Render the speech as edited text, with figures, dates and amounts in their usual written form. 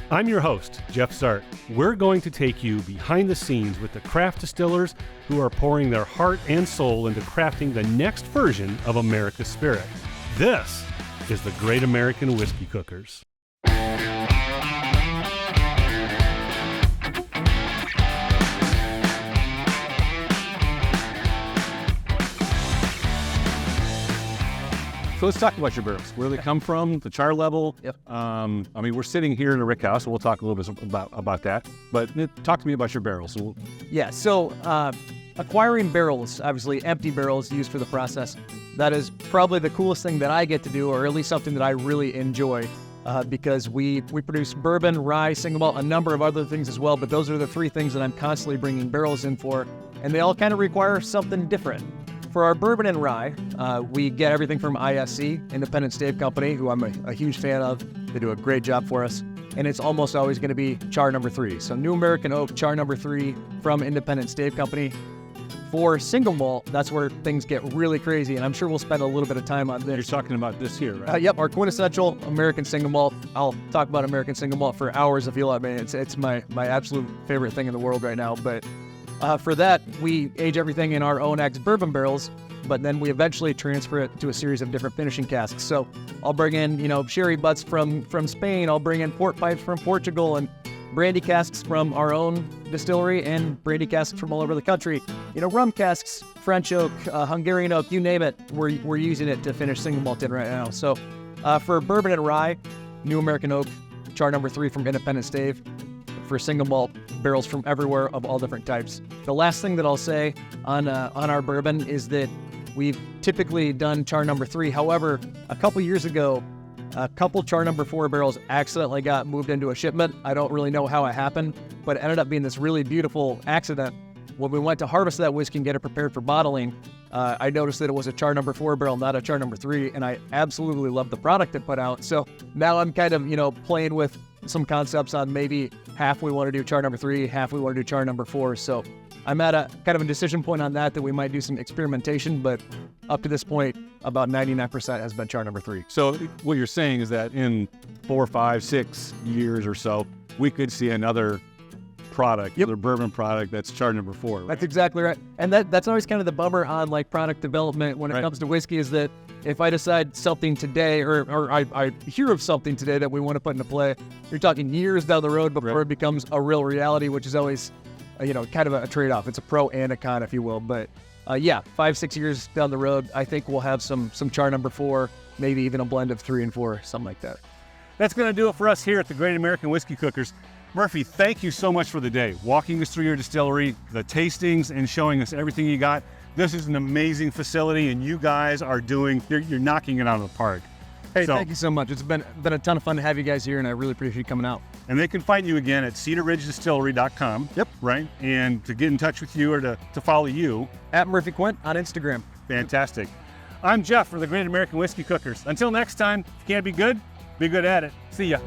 I'm your host, Jeff Sart. We're going to take you behind the scenes with the craft distillers who are pouring their heart and soul into crafting the next version of America's spirit. This is the Great American Whiskey Cookers. So let's talk about your barrels. Where they come from, the char level. Yep. I mean, we're sitting here in a rick house, so we'll talk a little bit about that. But talk to me about your barrels. So acquiring barrels, obviously empty barrels used for the process, that is probably the coolest thing that I get to do, or at least something that I really enjoy, because we produce bourbon, rye, single malt, a number of other things as well, but those are the three things that I'm constantly bringing barrels in for, and they all kind of require something different. For our bourbon and rye, we get everything from ISC, Independent Stave Company, who I'm a huge fan of. They do a great job for us. And it's almost always going to be char number 3. So New American Oak, char number 3 from Independent Stave Company. For single malt, that's where things get really crazy, and I'm sure we'll spend a little bit of time on this. You're talking about this here, right? Yep, our quintessential American Single Malt. I'll talk about American Single Malt for hours if you let me. It's my absolute favorite thing in the world right now. But for that, we age everything in our own ex-bourbon barrels, but then we eventually transfer it to a series of different finishing casks. So I'll bring in, sherry butts from Spain. I'll bring in port pipes from Portugal and brandy casks from our own distillery and brandy casks from all over the country. Rum casks, French oak, Hungarian oak, you name it. We're using it to finish single malt in right now. So for bourbon and rye, New American Oak, char number 3 from Independent Stave. For single malt, barrels from everywhere of all different types. The last thing that I'll say on our bourbon is that we've typically done char number 3. However, a couple years ago, a couple char number 4 barrels accidentally got moved into a shipment. I don't really know how it happened, but it ended up being this really beautiful accident. When we went to harvest that whiskey and get it prepared for bottling, I noticed that it was a char number 4 barrel, not a char number 3, and I absolutely love the product it put out. So now I'm kind of, playing with some concepts on maybe half we want to do char number 3, half we want to do char number 4. So I'm at a kind of a decision point on that we might do some experimentation, but up to this point, about 99% has been char number 3. So what you're saying is that in 4, 5, 6 years or so, we could see another product, another bourbon product that's char number 4. Right? That's exactly right. And that's always kind of the bummer on product development when it comes to whiskey, is that if I decide something today, or I hear of something today that we want to put into play, you're talking years down the road before it becomes a real reality, which is always, kind of a trade-off. It's a pro and a con, if you will. But 5, 6 years down the road, I think we'll have some char number 4, maybe even a blend of 3 and 4, something like that. That's going to do it for us here at the Great American Whiskey Cookers. Murphy, thank you so much for the day, walking us through your distillery, the tastings, and showing us everything you got. This is an amazing facility, and you guys are you're knocking it out of the park. Hey, thank you so much. It's been a ton of fun to have you guys here, and I really appreciate you coming out. And they can find you again at cedarridgedistillery.com. Yep. Right? And to get in touch with you or to follow you. At Murphy Quint on Instagram. Fantastic. I'm Jeff for the Great American Whiskey Cookers. Until next time, if you can't be good at it. See ya.